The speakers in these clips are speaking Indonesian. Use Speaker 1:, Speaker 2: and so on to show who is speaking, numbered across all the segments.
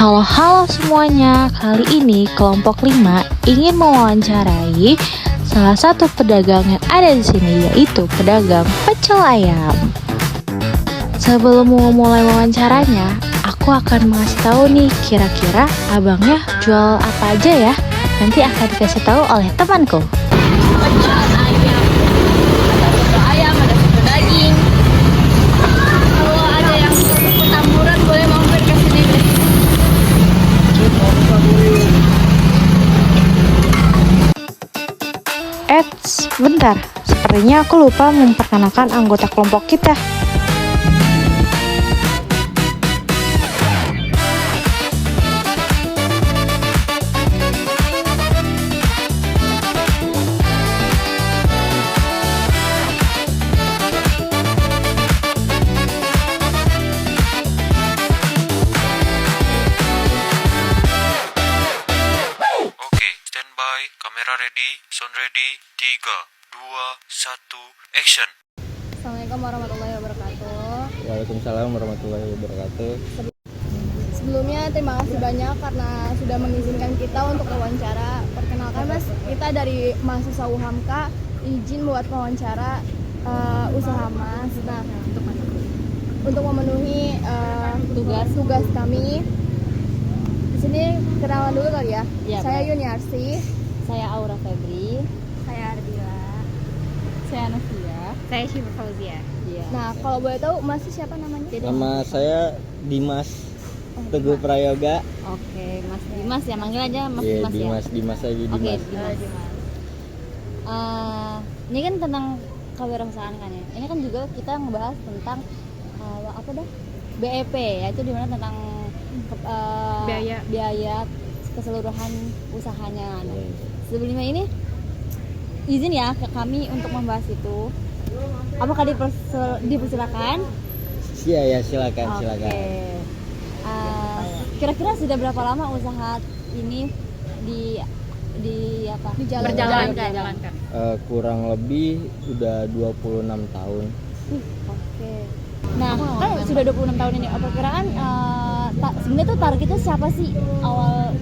Speaker 1: Halo semuanya, kali ini kelompok 5 ingin mewawancarai salah satu pedagang yang ada di sini, yaitu pedagang pecel ayam. Sebelum memulai wawancaranya, aku akan mengasih tahu nih kira-kira abangnya jual apa aja ya. Nanti akan dikasih tahu oleh temanku.
Speaker 2: Pecel ayam, ada soto ayam, ada soto daging. Kalau ada yang soto petamburan boleh mampir ke sini deh.
Speaker 1: Eits, bentar. Sepertinya aku lupa memperkenalkan anggota kelompok kita.
Speaker 3: Oke, standby, kamera ready, sound ready, 3, 2, 1, action.
Speaker 2: Assalamualaikum warahmatullahi wabarakatuh.
Speaker 4: Waalaikumsalam warahmatullahi wabarakatuh.
Speaker 2: Sebelumnya terima kasih banyak karena sudah mengizinkan kita untuk wawancara. Perkenalkan Mas, kita dari mahasiswa UHAMKA, izin buat wawancara usaha Mas. Nah, untuk memenuhi tugas kami. Di sini kenalan dulu kali ya.
Speaker 5: Iya,
Speaker 2: Saya
Speaker 5: baik.
Speaker 2: Yuniarsi.
Speaker 5: Saya Aura Febri.
Speaker 2: Saya Ardila.
Speaker 5: Saya Novia.
Speaker 1: Saya Syifa Fauzia.
Speaker 5: Iya.
Speaker 2: Nah, kalau boleh tahu Mas siapa namanya?
Speaker 4: Nama saya Dimas Teguh Prayoga.
Speaker 5: Oke, Mas Dimas ya, manggil aja Mas
Speaker 4: Iya,
Speaker 5: Dimas ya.
Speaker 4: Dimas aja Dimas.
Speaker 5: Oke, Dimas. Ini kan tentang kewirausahaan kan ya. Ini kan juga kita ngebahas tentang apa dah? BEP, yaitu dimana tentang biaya keseluruhan usahanya. Nah, sebelumnya ini izin ya ke kami untuk membahas itu. Apakah dipersilakan?
Speaker 4: Iya ya, silakan.
Speaker 5: Kira-kira sudah berapa lama usaha ini dijalankan?
Speaker 4: Kurang lebih udah 26 tahun.
Speaker 5: Oke. Nah, kan sudah 26 tahun ini. Perkiraan sebenarnya tuh targetnya siapa sih awal?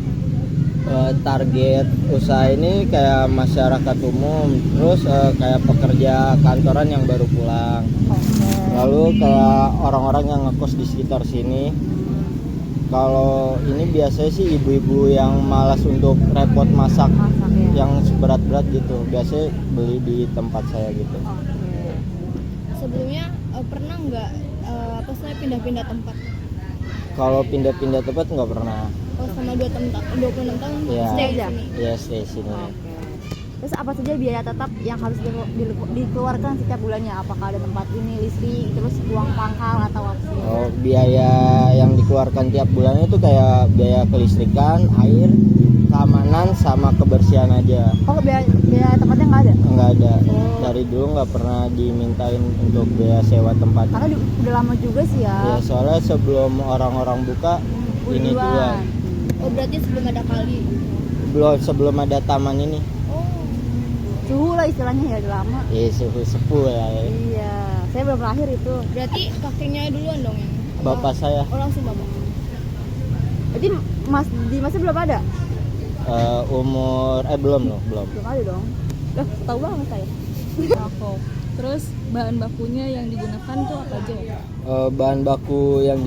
Speaker 4: Target usaha ini kayak masyarakat umum, terus kayak pekerja kantoran yang baru pulang. Lalu kayak orang-orang yang ngekos di sekitar sini. Kalau ini biasanya sih ibu-ibu yang malas untuk repot masak
Speaker 5: ya.
Speaker 4: yang berat-berat gitu, biasanya beli di tempat saya gitu.
Speaker 5: Oke.
Speaker 2: Sebelumnya pernah nggak saya pindah-pindah tempat?
Speaker 4: Kalau pindah-pindah tempat nggak pernah.
Speaker 2: Oh, sama 26 tahun
Speaker 4: Iya.
Speaker 2: stay di
Speaker 5: Iya.
Speaker 2: sini.
Speaker 4: Ya stay sini.
Speaker 5: Oke. Terus apa saja biaya tetap yang harus dikeluarkan setiap bulannya? Apakah ada tempat ini, listrik, terus uang pangkal atau apa sih?
Speaker 4: Oh, biaya yang dikeluarkan tiap bulannya itu kayak biaya kelistrikan, air, keamanan, sama kebersihan aja.
Speaker 5: Oh, biaya tempatnya nggak ada?
Speaker 4: Nggak ada.
Speaker 5: Oh.
Speaker 4: Dari dulu nggak pernah dimintain untuk biaya sewa tempat.
Speaker 5: Karena udah lama juga sih ya.
Speaker 4: Ya soalnya sebelum orang-orang buka ini duluan.
Speaker 2: Oh, berarti sebelum ada kali.
Speaker 4: Sebelum ada taman ini.
Speaker 5: Suhu lah istilahnya ya, udah lama.
Speaker 4: Suhu sepuh ya.
Speaker 5: Iya, saya belum lahir itu.
Speaker 2: Berarti kakeknya duluan dong yang
Speaker 4: Bapak saya.
Speaker 2: oh, langsung bapak.
Speaker 5: Jadi Mas Dimasnya belum ada?
Speaker 4: Umur belum.
Speaker 5: Belum ada dong. Loh, tahu banget saya.
Speaker 6: Terus bahan bakunya yang digunakan tuh apa aja ya?
Speaker 4: Bahan baku yang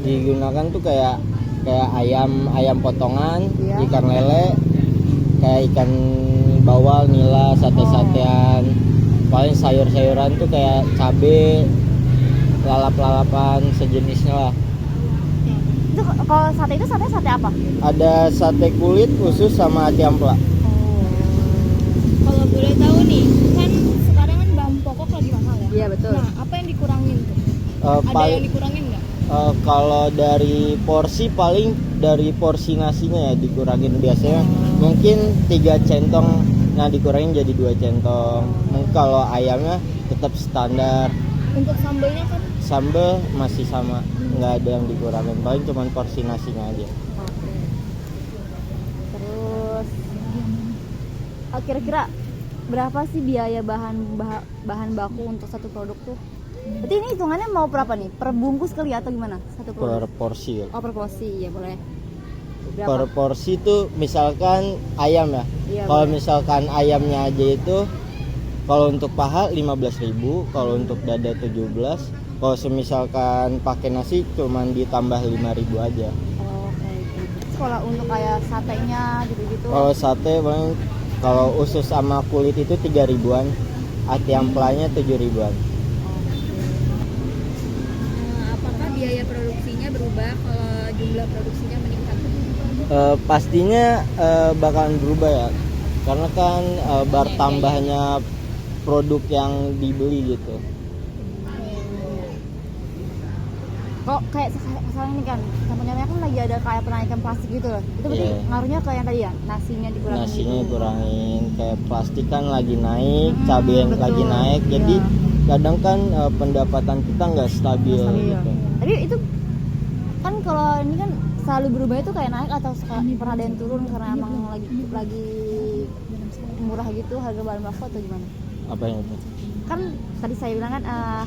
Speaker 4: digunakan tuh kayak ayam potongan,
Speaker 5: Iya.
Speaker 4: ikan lele, kayak ikan bawal, nila, sate-satean. Paling sayur-sayuran tuh kayak cabe, lalap-lalapan sejenisnya lah.
Speaker 5: Itu kalau sate itu sate apa?
Speaker 4: Ada sate kulit, usus, sama hati ampela.
Speaker 2: Kalau boleh tahu nih, kan sekarang kan bahan pokok lagi mahal ya.
Speaker 5: Iya, betul.
Speaker 2: Nah, apa yang dikurangin tuh? Ada yang dikurangin nggak?
Speaker 4: Kalau dari porsi, paling dari porsi nasinya ya dikurangin. Biasanya mungkin 3 centong, nah dikurangin jadi 2 centong. Mungkin kalau ayamnya tetap standar.
Speaker 2: Untuk sambelnya kan
Speaker 4: Sambal masih sama, nggak ada yang dikurangin, paling cuma porsi nasinya aja.
Speaker 5: Oke. Terus kira-kira berapa sih biaya bahan baku untuk satu produk tuh? Berarti ini hitungannya mau berapa nih? Per bungkus kali atau gimana? Satu
Speaker 4: per
Speaker 5: produk?
Speaker 4: porsi.
Speaker 5: Oh per porsi, ya boleh. Berapa?
Speaker 4: Per porsi tuh misalkan ayam ya.
Speaker 5: Iya,
Speaker 4: Kalau
Speaker 5: boleh.
Speaker 4: misalkan ayamnya aja itu kalau untuk paha 15.000, kalau untuk dada 17. Kalau semisalkan pakai nasi cuman ditambah 5.000 aja.
Speaker 5: Oh, kayak gitu. Terus kalau untuk kayak satenya gitu-gitu.
Speaker 4: Kalau sate paling kalau usus sama kulit itu 3.000-an. Ati amplanya 7.000-an.
Speaker 5: Apakah biaya produksinya berubah kalau jumlah produksinya meningkat?
Speaker 4: Pastinya bakalan berubah ya. Karena kan bertambahnya produk yang dibeli gitu.
Speaker 5: Kok kayak sekarang ini kan contohnya kan lagi ada kayak penaikan plastik gitu loh. Itu berarti
Speaker 4: Iya.
Speaker 5: ngaruhnya ke yang tadi ya, nasinya dikurangin.
Speaker 4: Nasinya
Speaker 5: gitu.
Speaker 4: kurangin, kayak plastik kan lagi naik, cabai
Speaker 5: betul.
Speaker 4: lagi naik, jadi
Speaker 5: Iya.
Speaker 4: kadang kan pendapatan kita nggak stabil
Speaker 5: Stabil.
Speaker 4: gitu.
Speaker 5: Tapi itu kan kalau ini kan selalu berubah itu kayak naik atau pernah ada yang turun karena emang lagi murah gitu harga bahan baku atau gimana?
Speaker 4: Apa yang itu?
Speaker 5: Kan tadi saya bilang kan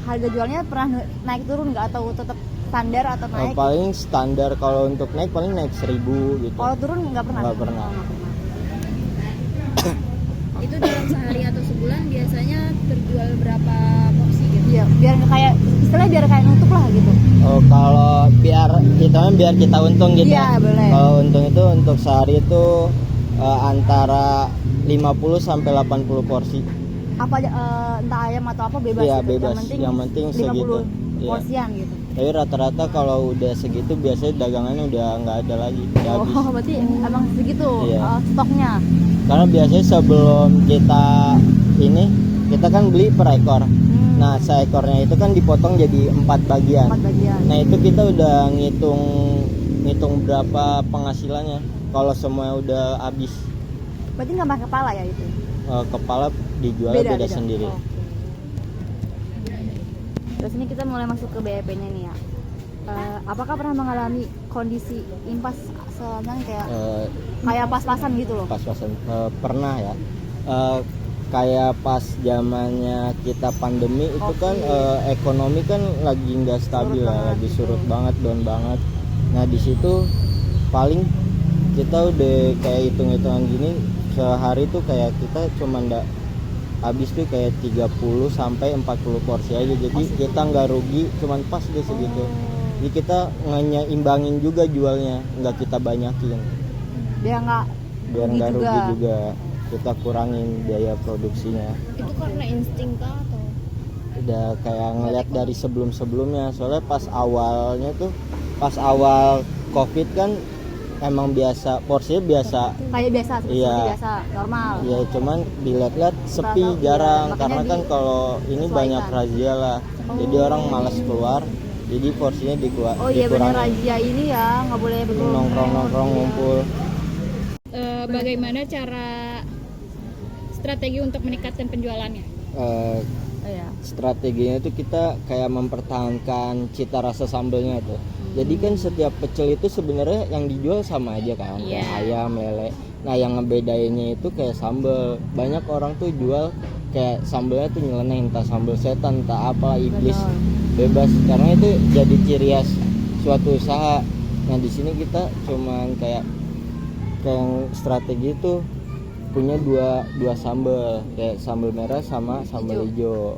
Speaker 5: harga jualnya pernah naik turun nggak atau tetap standar atau naik?
Speaker 4: Paling standar, kalau untuk naik paling naik 1.000 gitu.
Speaker 5: Kalau turun nggak pernah?
Speaker 4: Nggak pernah.
Speaker 5: Oh, nggak pernah.
Speaker 6: Itu dalam sehari atau sebulan biasanya terjual berapa porsi gitu?
Speaker 5: Iya, biar nggak kayak istilahnya biar kayak nutup lah gitu.
Speaker 4: Oh, kalau biar kita untung gitu.
Speaker 5: Iya, boleh.
Speaker 4: Kalau untung itu untuk sehari itu antara 50 sampai 80 porsi.
Speaker 5: Apa aja entah ayam atau apa bebas
Speaker 4: Iya,
Speaker 5: gitu.
Speaker 4: bebas. Yang penting
Speaker 5: 50
Speaker 4: segitu. Iya.
Speaker 5: porsian gitu.
Speaker 4: Tapi rata-rata kalau udah segitu biasanya dagangannya udah nggak ada lagi, udah habis.
Speaker 5: Oh, berarti emang segitu
Speaker 4: Iya.
Speaker 5: stoknya.
Speaker 4: Karena biasanya sebelum kita kan beli per ekor. Nah, seekornya itu kan dipotong jadi 4 bagian.
Speaker 5: 4 bagian.
Speaker 4: Nah, itu kita udah ngitung berapa penghasilannya kalau semuanya udah habis.
Speaker 5: Berarti nggak pakai kepala ya itu?
Speaker 4: Kepala dijual beda sendiri.
Speaker 5: Oh, oke. Terus ini kita mulai masuk ke BEP-nya nih ya. Apakah pernah mengalami kondisi impas kayak pas-pasan gitu loh?
Speaker 4: Pas-pasan pernah ya. Kayak pas zamannya kita pandemi itu kan ekonomi kan lagi nggak stabil lah, lagi surut banget, down banget. Nah, di situ paling kita udah kayak hitung-hitungan gini, sehari tuh kayak kita cuma habis tuh kayak 30 sampai 40 porsi aja. Jadi kita nggak rugi, cuman pas deh segitu. Jadi kita imbangin juga jualnya, nggak kita banyakin.
Speaker 5: Biar nggak
Speaker 4: Rugi juga. Kita kurangin biaya produksinya.
Speaker 2: Itu karena insting kah atau?
Speaker 4: Udah kayak ngeliat dari sebelum-sebelumnya. Soalnya pas awal Covid kan emang biasa, porsinya biasa.
Speaker 5: kayak biasa, seperti
Speaker 4: Iya.
Speaker 5: biasa, normal.
Speaker 4: Ya cuman dilihat-lihat sepi,
Speaker 5: Iya,
Speaker 4: jarang.
Speaker 5: makanya
Speaker 4: Karena kan kalau ini
Speaker 5: disesuaikan.
Speaker 4: banyak razia lah. Jadi orang malas keluar. Jadi porsinya
Speaker 5: Oh iya benar,
Speaker 4: dikurangin.
Speaker 5: razia ini ya nggak boleh berkerumun.
Speaker 4: Nongkrong ngumpul.
Speaker 6: Bagaimana cara strategi untuk meningkatkan penjualannya?
Speaker 4: Eh,
Speaker 5: Iya.
Speaker 4: Strateginya itu kita kayak mempertahankan cita rasa sambelnya tuh. Jadi kan setiap pecel itu sebenarnya yang dijual sama aja kan, kayak ayam, lele. Nah, yang ngebedainnya itu kayak sambel. Banyak orang tuh jual kayak sambelnya tuh nyeleneh, entah sambel setan, entah apa, iblis. Bebas, karena itu jadi ciri khas suatu usaha. Nah, di sini kita cuman kayak strategi itu punya dua sambal, kayak sambal merah sama sambal hijau.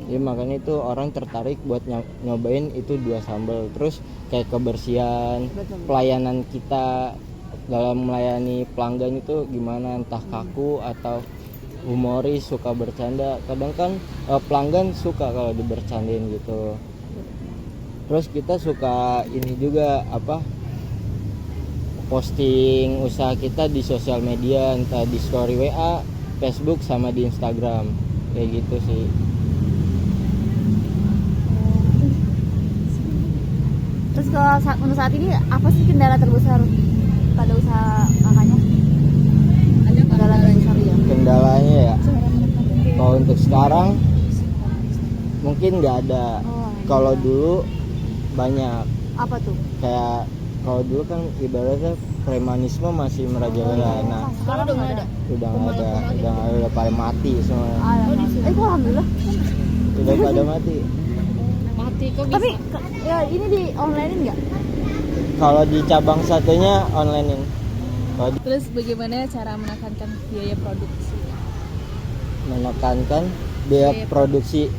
Speaker 4: Jadi makanya itu orang tertarik buat nyobain itu dua sambal. Terus kayak kebersihan, pelayanan kita dalam melayani pelanggan itu gimana, entah kaku atau humoris, suka bercanda. Kadang kan pelanggan suka kalau dibercandain gitu. Terus kita suka ini juga posting usaha kita di sosial media, entah di story WA, Facebook sama di Instagram, kayak gitu sih.
Speaker 5: Terus kalau untuk saat ini apa sih kendala terbesar pada usaha kakaknya? Kendala terbesar ya.
Speaker 4: Kendalanya ya, kalau untuk sekarang mungkin nggak ada. Kalau dulu banyak.
Speaker 5: Apa tuh?
Speaker 4: Kayak kalau dulu kan ibaratnya premanisme masih merajalela. Nah,
Speaker 2: Sekarang udah nggak ada.
Speaker 4: udah pada mati semua.
Speaker 5: Kok alhamdulillah.
Speaker 4: Udah pada mati.
Speaker 6: berarti kok bisa?
Speaker 5: Tapi ya ini di onlinein nggak?
Speaker 4: Kalau di cabang satunya onlinein. Kalau
Speaker 6: Terus bagaimana cara menekankan biaya produksi?
Speaker 4: menekankan biaya produksi,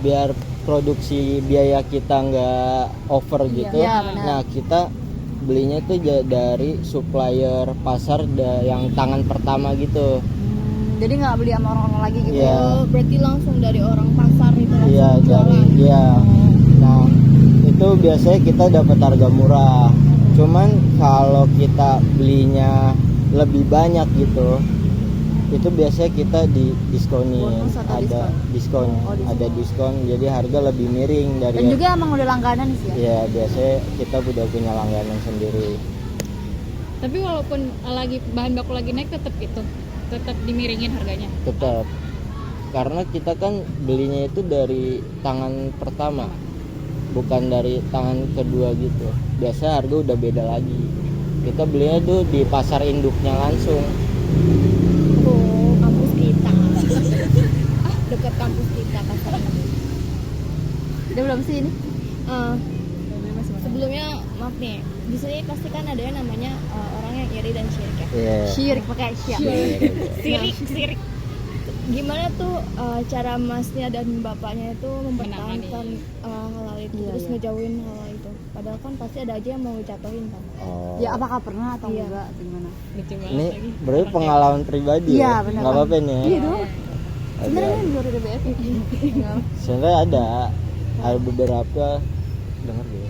Speaker 4: biar produksi biaya kita nggak over gitu.
Speaker 5: Iya, benar.
Speaker 4: Nah, kita belinya tuh dari supplier pasar yang tangan pertama gitu.
Speaker 5: Jadi nggak beli sama orang-orang lagi gitu.
Speaker 4: Iya.
Speaker 2: Oh, berarti langsung dari orang pasar itu langsung
Speaker 4: Iya, dari
Speaker 2: jualan.
Speaker 4: iya. Nah, itu biasanya kita dapat harga murah. Cuman kalau kita belinya lebih banyak gitu, itu biasanya kita diskonin.
Speaker 5: Bonus atau
Speaker 4: Ada diskon,
Speaker 5: Oh, diskon.
Speaker 4: ada diskon. Jadi harga lebih miring dari.
Speaker 5: Dan juga emang udah langganan sih ya.
Speaker 4: Ya, biasanya kita udah punya langganan sendiri.
Speaker 6: Tapi walaupun lagi bahan baku lagi naik tetap dimiringin harganya.
Speaker 4: Tetap. Karena kita kan belinya itu dari tangan pertama, bukan dari tangan kedua gitu. Biasa harga udah beda lagi. Kita belinya tuh di pasar induknya langsung.
Speaker 2: Oh, kampus kita. Dekat kampus kita pasarnya.
Speaker 5: Udah belum sih ini?
Speaker 2: Sebelumnya maaf nih, di sini pasti kan ada yang namanya orang yang iri dan syirik ya.
Speaker 4: Iya.
Speaker 5: Syirik pakai syirik.
Speaker 6: Sirik.
Speaker 2: Gimana tuh cara masnya dan bapaknya itu mempertahankan hal itu,
Speaker 5: Iya,
Speaker 2: terus
Speaker 5: iya.
Speaker 2: ngejauhin hal itu. Padahal kan pasti ada aja yang mau jatuhin kan.
Speaker 4: Oh.
Speaker 5: Ya apakah pernah atau
Speaker 2: Iya.
Speaker 5: enggak gimana?
Speaker 6: Lucu banget
Speaker 4: Ini
Speaker 6: lagi.
Speaker 4: berarti pengalaman pribadi
Speaker 5: Iya,
Speaker 4: ya?
Speaker 5: benar.
Speaker 4: Nggak apa-apa nih ya?
Speaker 5: Iya dong.
Speaker 4: Ada.
Speaker 5: Sebenarnya ini baru DBF.
Speaker 4: Sebenarnya ada beberapa denger deh.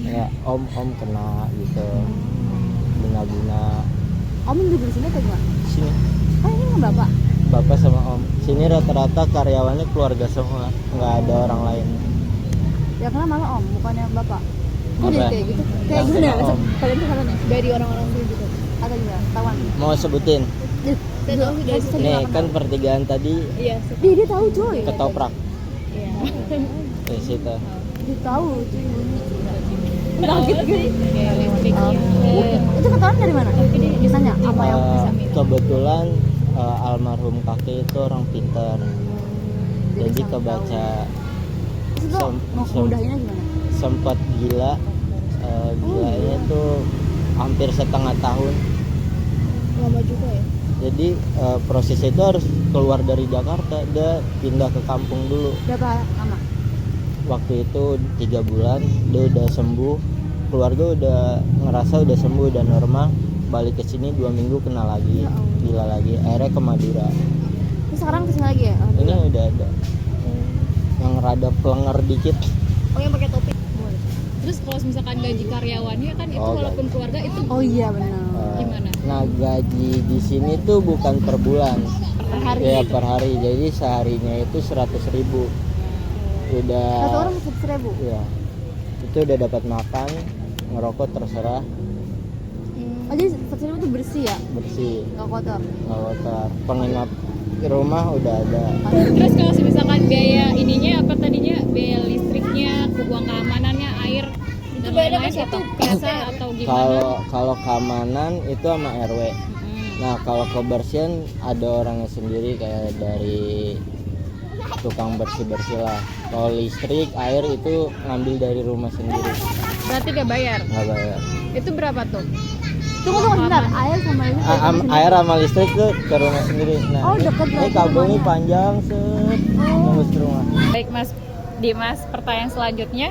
Speaker 4: Ya, om kena gitu. Guna-guna
Speaker 5: Om juga di sini atau gimana?
Speaker 4: sini.
Speaker 5: Oh ini nggak bapak?
Speaker 4: Bapak sama om. Sini rata-rata karyawannya keluarga semua, nggak ada orang lain.
Speaker 5: Ya karena malah om, bukannya bapak. Kok
Speaker 4: Apa?
Speaker 5: jadi kayak gitu? Kayak
Speaker 4: Yang
Speaker 5: gimana?
Speaker 4: sama om.
Speaker 5: Kalian tuh kalian
Speaker 2: Dari orang-orang sini juga.
Speaker 5: atau gimana? Tawan.
Speaker 4: Mau sebutin?
Speaker 2: Saya tahu sih dari situ.
Speaker 4: Nih kan pertigaan tadi
Speaker 2: Iya,
Speaker 5: Dia tahu cuy.
Speaker 4: ketoprak
Speaker 2: iya.
Speaker 4: di situ.
Speaker 5: Dia tahu cuy.
Speaker 6: Kaget kayak listriknya.
Speaker 5: Itu ketahuan dari mana? Biasanya apa yang bisa minum?
Speaker 4: Kebetulan almarhum kakek itu orang pintar, jadi
Speaker 5: sampai
Speaker 4: kebaca.
Speaker 5: Itu tuh mau kemudahinnya gimana?
Speaker 4: Sempat gila, gilanya tuh hampir setengah tahun.
Speaker 2: Lama juga ya.
Speaker 4: Jadi prosesnya itu harus keluar dari Jakarta, dia pindah ke kampung dulu.
Speaker 5: Berapa lama?
Speaker 4: Waktu itu 3 bulan dia udah sembuh, keluarga udah ngerasa udah sembuh, udah normal. Balik ke sini 2 minggu kena lagi, gila lagi. Akhirnya ke Madura.
Speaker 5: Terus sekarang kesini lagi ya?
Speaker 4: Ini udah ada yang rada pelenger dikit.
Speaker 2: Oh, yang pakai topi.
Speaker 6: Terus kalau misalkan gaji karyawannya kan itu
Speaker 4: Oh,
Speaker 6: walaupun keluarga itu
Speaker 5: Oh iya benar.
Speaker 6: gimana?
Speaker 4: Nah, gaji di sini tuh bukan per bulan,
Speaker 5: Per hari.
Speaker 4: ya per hari. Jadi seharinya itu 100.000. Udah.
Speaker 5: Satu orang 100.000.
Speaker 4: Ya, itu udah dapat makan, ngerokok terserah,
Speaker 5: Oh jadi 100.000 itu bersih ya?
Speaker 4: bersih,
Speaker 5: Nggak kotor?
Speaker 4: nggak kotor. Penginap di rumah udah ada.
Speaker 6: Terus kalau misalkan biaya ininya apa tadinya biaya listriknya, uang keamanannya, air dan
Speaker 2: beda
Speaker 6: lain-lain
Speaker 2: ke situ.
Speaker 6: itu kerasa atau gimana?
Speaker 4: Kalau keamanan itu sama RW. Nah, kalau kebersihan ada orangnya sendiri kayak dari tukang bersih-bersih lah. Kalau listrik, air itu ngambil dari rumah sendiri,
Speaker 6: Berarti gak bayar.
Speaker 4: nggak bayar.
Speaker 6: Itu berapa tuh?
Speaker 5: Tunggu sebentar, air sama ini.
Speaker 4: Air sama listrik tuh ke rumah sendiri. Nah,
Speaker 5: Oh,
Speaker 4: ini,
Speaker 5: deket
Speaker 4: ini
Speaker 5: berarti
Speaker 4: kabel ini
Speaker 5: rumahnya.
Speaker 4: panjang set, tembus ke rumah.
Speaker 6: Baik Mas Dimas, pertanyaan selanjutnya,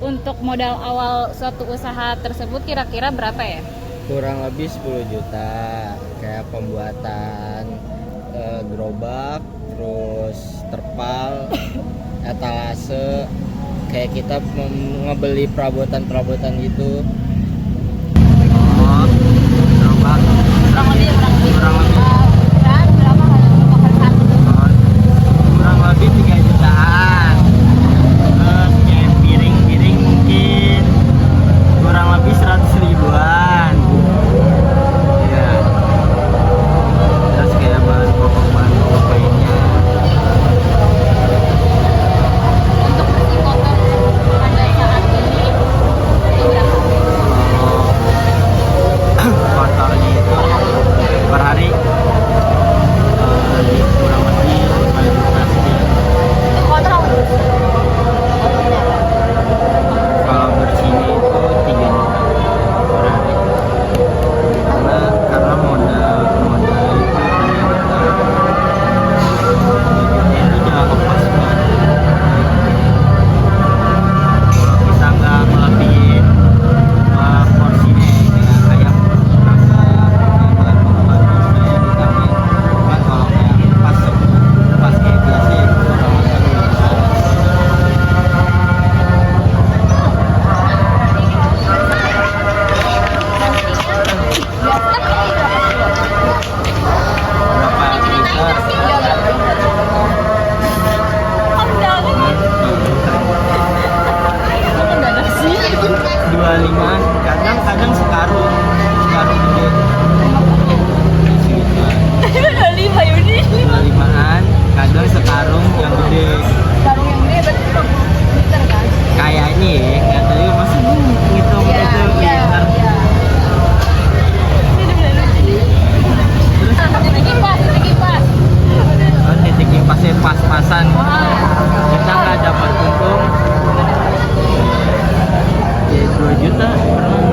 Speaker 6: untuk modal awal suatu usaha tersebut kira-kira berapa ya?
Speaker 4: Kurang lebih 10 juta kayak pembuatan gerobak, terus terpal, etalase, kayak kita ngebeli perabotan gitu. Kurang lebih 3 jutaan. Terus kayak piring-piring mungkin kurang lebih 100 ribuan. Iya. Terus kayak bahan pokok lainnya.
Speaker 6: Untuk bersih kotor pada saat ini itu berapa?
Speaker 4: Kotornya itu per hari kadang sekarung gede.
Speaker 5: Ada 5 Yudi.
Speaker 4: 5-an, kadang sekarung yang gede.
Speaker 2: Sarung yang gede berarti 5 liter kan?
Speaker 4: Kayaknya ya, nggak tahu ya, masih ngitung
Speaker 2: Iya,
Speaker 4: itu
Speaker 2: iya,
Speaker 4: liter.
Speaker 2: iya.
Speaker 4: Titik kimpasnya pas-pasan. Kita nggak dapat untung. Ya 2 juta pernah.